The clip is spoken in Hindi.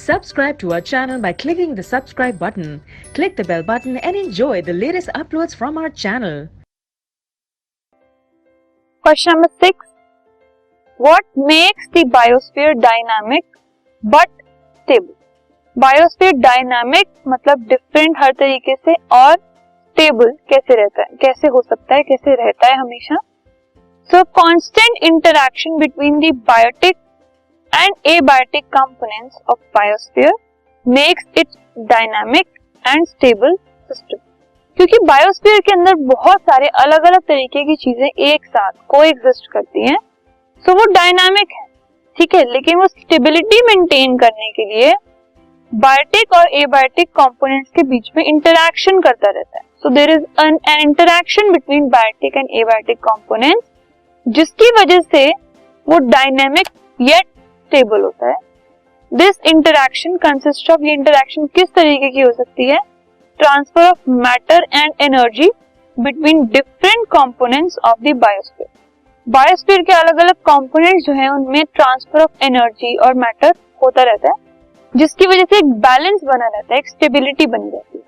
Subscribe to our channel by clicking the subscribe button. Click the bell button and enjoy the latest uploads from our channel. Question number 6. What makes the biosphere dynamic but stable? Biosphere dynamic मतलब डिफरेंट हर तरीके से, और स्टेबल कैसे रहता है, कैसे हो सकता है, कैसे रहता है हमेशा. So constant interaction between the biotic and abiotic components of biosphere makes it dynamic and stable system. क्योंकि बायोस्फीयर के अंदर बहुत सारे अलग अलग तरीके की चीजें एक साथ कोएग्जिस्ट करती हैं, सो वो डायनामिक है, ठीक है. लेकिन वो स्टेबिलिटी मेंटेन करने के लिए बायोटिक और एबायोटिक कंपोनेंट्स के बीच में इंटरैक्शन करता रहता है. So there is an interaction between biotic and abiotic components, जिसकी वजह से वो डायनामिक येट स्टेबल होता है. दिस इंटरैक्शन कंसिस्ट ऑफ, ये इंटरैक्शन किस तरीके की हो सकती है? Transfer of matter and energy between different components of the biosphere. Biosphere के अलग अलग कंपोनेंट्स जो हैं उनमें ट्रांसफर ऑफ एनर्जी और मैटर होता रहता है, जिसकी वजह से एक बैलेंस बना रहता है, एक स्टेबिलिटी बनी रहती है.